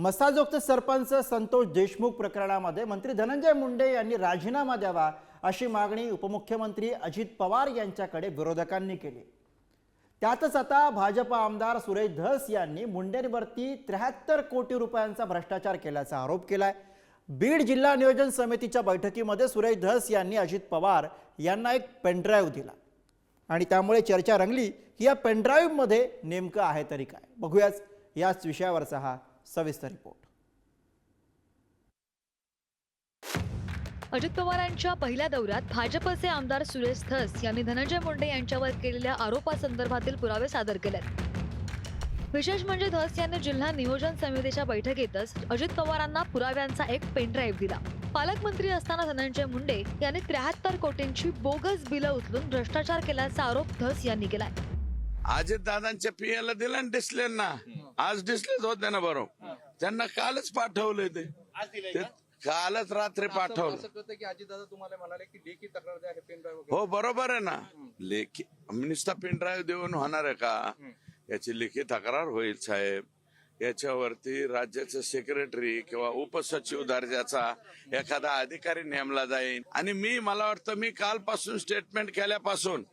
मसाजोक्त सरपंच संतोष देशमुख प्रकरणामध्ये मंत्री धनंजय मुंडे यांनी राजीनामा द्यावा अशी मागणी उपमुख्यमंत्री अजित पवार यांच्याकडे विरोधकांनी केली। त्यातच आता भाजपा आमदार सुरेश धस यांनी मुंडेंवरती 73 कोटी रुपयांचा भ्रष्टाचार केल्याचा आरोप केलाय। बीड जिल्हा नियोजन समितीच्या बैठकीमध्ये सुरेश धस यांनी अजित पवार यांना एक पेनड्राईव्ह दिला आणि त्यामुळे चर्चा रंगली की या पेनड्राईव्हमध्ये नेमकं आहे तरी काय। बघूयाच याच विषयावरचा हा सविस्तर रिपोर्ट। अजित पवारांच्या पहिल्या दौऱ्यात भाजपचे आमदार सुरेश धस यांनी धनंजय मुंडे यांच्यावर केलेल्या आरोपासंदर्भातील पुरावे सादर केलेत। विशेष म्हणजे धस यांनी जिल्हा नियोजन समितीच्या बैठकीतच अजित पवारांना पुराव्यांचा एक पेनड्राईव्ह दिला। पालकमंत्री असताना धनंजय मुंडे यांनी 73 कोटींची बोगस बिलं उचलून भ्रष्टाचार केल्याचा आरोप धस यांनी केलाय। अजित दादांच्या पीएला दिला ना डिस्लेना, आज डिस्लेच होते ना बरोबर, त्यांना कालच पाठवले ते कालच रात्री पाठवलं। हो बरोबर आहे ना, लेखी नुसता पेनड्राईव्ह देऊन होणार आहे का? याची लेखी तक्रार होईल साहेब। याच्यावरती राज्याचे सेक्रेटरी किंवा उपसचिव दर्जाचा एखादा अधिकारी नेमला जाईल। आणि मला वाटतं मी कालपासून स्टेटमेंट केल्यापासून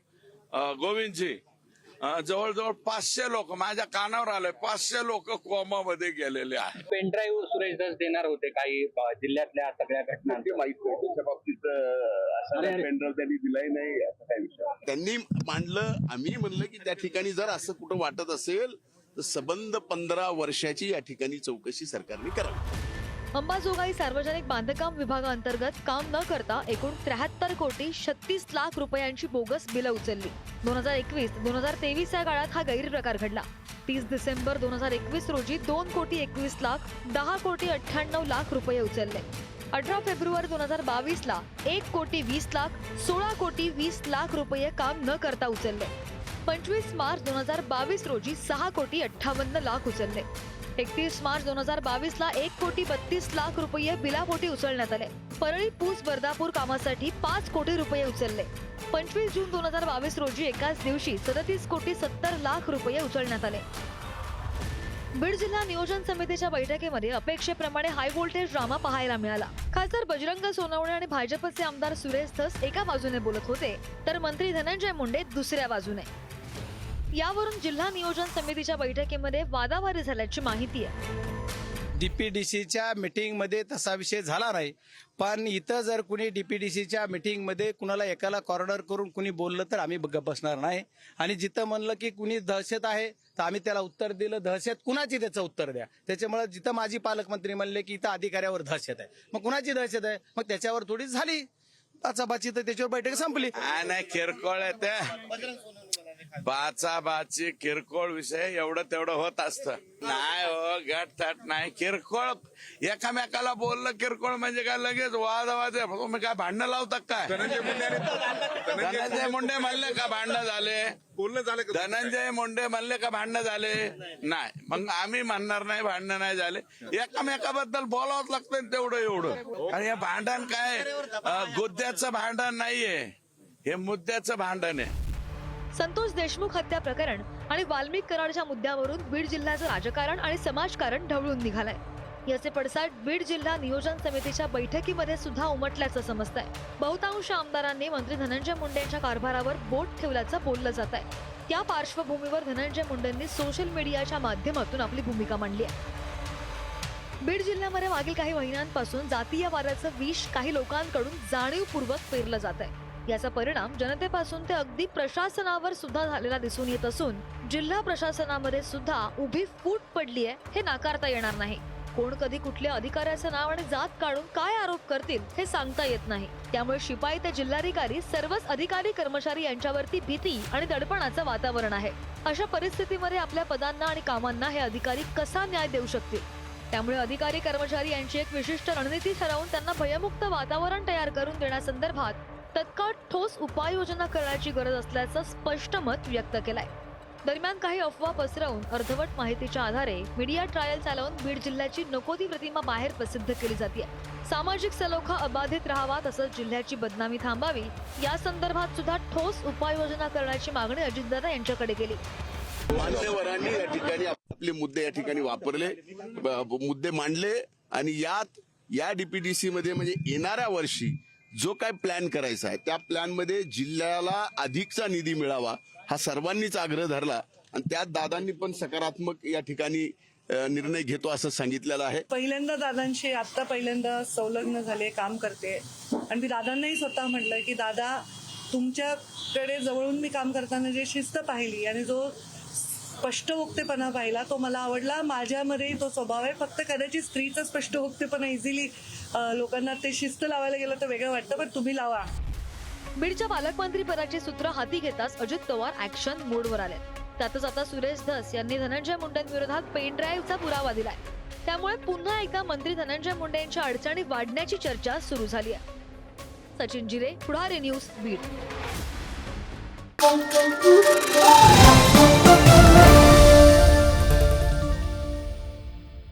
गोविंदजी जवळजवळ 500 लोक माझ्या कानावर आले, 500 लोक कोमामध्ये गेलेले आहेत। पेनड्राईव्ह सुरेश धस देणार होते काही जिल्ह्यातल्या सगळ्या घटना माहित नाही त्याच्या बाबतीत असं पेनड्राईव्ह त्यांनी दिलाय नाही असं काही विषय त्यांनी मांडलं। आम्ही म्हणलं की त्या ठिकाणी जर असं कुठं वाटत असेल तर सबंध 15 वर्षाची या ठिकाणी चौकशी सरकारने करावी। अंबाजोगाई सार्वजनिक बांधकाम विभागाअंतर्गत काम न करता एकूण 73 कोटी 36 लाख रुपयांची बोगस बिलं उचलली। 2021-2023 या काळात हा गैरप्रकार घडला। 30 डिसेंबर 2021 रोजी 2 कोटी 21 लाख 10 कोटी 98 लाख रुपये उचलले। 18 फेब्रुवारी 2022 ला 1 कोटी 20 लाख 16 कोटी 20 लाख रुपये काम न करता उचलले। 25 मार्च 2022 रोजी 6 कोटी 58 लाख उचलले। 31 मार्च 2022 ला 1 कोटी 32 लाख रुपये बिलापोटी उचलण्यात आले। परळी पूस बर्दापूर कामासाठी 5 कोटी रुपये उचलले। 25 जून 2022 रोजी एकाच दिवशी 37 कोटी 70 लाख रुपये उचलण्यात आले। बीड जिल्हा नियोजन समितीच्या बैठकीमध्ये अपेक्षेप्रमाणे हाय व्होल्टेज ड्रामा पाहायला मिळाला। खासदार बजरंग सोनवणे आणि भाजपचे आमदार सुरेश धस एका बाजूने बोलत होते तर मंत्री धनंजय मुंडे दुसऱ्या बाजूने। यावरून जिल्हा नियोजन समितीच्या बैठकीमध्ये वादावादी झाल्याची माहिती आहे। डीपीडीसीच्या मीटिंग मध्ये तसा विषय झाला नाही, पण इथं जर कुणी डीपीडीसीच्या मीटिंग मध्ये कुणाला एकाला कॉर्नर करून कुणी बोललं तर आम्ही बसणार नाही। आणि जिथं म्हणलं की कुणी दहशत आहे तर आम्ही त्याला उत्तर दिलं, दहशत कुणाची त्याचं उत्तर द्या। त्याच्यामुळे जिथं माजी पालकमंत्री म्हणले की इथं अधिकाऱ्यावर दहशत आहे, मग कुणाची दहशत आहे, मग त्याच्यावर थोडी झाली बाचाबाची तर त्याच्यावर बैठक संपली। नाही किरकोळ आहे त्या बाचाबाची किरकोळ विषय एवढं तेवढं होत असतं। नाही हो गटथट नाही, किरकोळ एकामेकाला बोललं किरकोळ म्हणजे काय लगेच वाद तुम्ही काय भांडणं लावता काय? धनंजय मुंडे म्हणले का भांडणं झाले? बोलणं झालं का? धनंजय मुंडे म्हणले का भांडणं झाले? नाही, मग आम्ही म्हणणार नाही भांडणं नाही झाले। एकामेकाबद्दल बोलावंच लागतं तेवढं एवढं। आणि हे भांडण काय गुद्द्याचं भांडण नाहीये, हे मुद्द्याचं भांडण आहे। संतोष देशमुख हत्या प्रकरण आणि वाल्मिक कराडच्या मुद्द्यावरून बीड जिल्ह्याचं राजकारण आणि समाजकारण ढवळून निघालंय। याचे पडसाद बीड जिल्हा नियोजन समितीच्या बैठकीमध्ये सुद्धा उमटल्याचं समजतंय। बहुतांश आमदारांनी मंत्री धनंजय मुंडेंच्या कारभारावर बोट ठेवल्याचं बोललं जात आहे। त्या पार्श्वभूमीवर धनंजय मुंडेंनी सोशल मीडियाच्या माध्यमातून आपली भूमिका मांडली आहे। बीड जिल्ह्यामध्ये मागील काही महिन्यांपासून जातीयवादाचं विष काही लोकांकडून जाणीवपूर्वक पेरलं जात आहे। याचा परिणाम जनतेपासून ते अगदी प्रशासनावर सुद्धा झालेला दिसून येत असून जिल्हा प्रशासनामध्ये सुद्धा उभी फूट पडली आहे हे नाकारता येणार नाही। कोण कधी कुठल्या अधिकाऱ्याचं नाव आणि जात काढून काय आरोप करतील हे सांगता येत नाही। त्यामुळे शिपाई ते जिल्हाधिकारी सर्वच अधिकारी कर्मचारी यांच्यावरती भीती आणि दडपणाचं वातावरण आहे। अशा परिस्थितीमध्ये आपल्या पदांना आणि कामांना हे अधिकारी कसा न्याय देऊ शकतील? त्यामुळे अधिकारी कर्मचारी यांची एक विशिष्ट रणनीती ठरवून त्यांना भयमुक्त वातावरण तयार करून देण्यासंदर्भात तत्काळ ठोस उपाययोजना करण्याची गरज असल्याचं स्पष्ट मत व्यक्त केलंय। दरम्यान काही अफवा पसरवून अर्धवट माहितीच्या आधारे मीडिया ट्रायल चालवून बीड जिल्ह्याची नको ती प्रतिमा बाहेर प्रसिद्ध केली जाते। सामाजिक सलोखा अबाधित राहावा तसंच जिल्ह्याची बदनामी थांबावी या संदर्भात सुद्धा ठोस उपाययोजना करण्याची मागणी अजितदादा यांच्याकडे केली। मान्यवरांनी या ठिकाणी आपले मुद्दे या ठिकाणी वापरले, मुद्दे मांडले आणि या डीपीडीसी मध्ये म्हणजे येणाऱ्या वर्षी जो काय प्लॅन करायचा आहे त्या प्लॅन मध्ये जिल्ह्याला अधिकचा निधी मिळावा हा सर्वांनीच आग्रह धरला आणि त्यात दादांनी पण सकारात्मक या ठिकाणी निर्णय घेतो असं सांगितलेलं आहे. पहिल्यांदा दादांशी आता पहिल्यांदा संलग्न झाले, काम करते आणि मी दादांनाही स्वतः म्हटलं की दादा तुमच्याकडे जवळून मी काम करताना जे शिस्त पाहिली आणि जो स्पष्टवक्तेपणा पाहिला तो मला आवडला. माझ्यामध्येही तो स्वभाव आहे, फक्त कदाचित स्त्रीचा स्पष्टवक्तेपणा इझिली लोकांना ते शिस्त लावायला गेलं तर वेगळं वाटतं, पण तुम्ही लावा. बीडच्या पालकमंत्री पदाची सूत्र हाती घेताच अजित पवार ऍक्शन मोडवर आले. त्यातच आता सुरेश धस यांनी धनंजय मुंडेंविरोधात पेन ड्राईव्हचा पुरावा दिलाय. त्यामुळे पुन्हा एकदा मंत्री धनंजय मुंडे यांच्या अडचणी वाढण्याची चर्चा सुरू झाली आहे. सचिन जिरे, पुढारी न्यूज, बीड.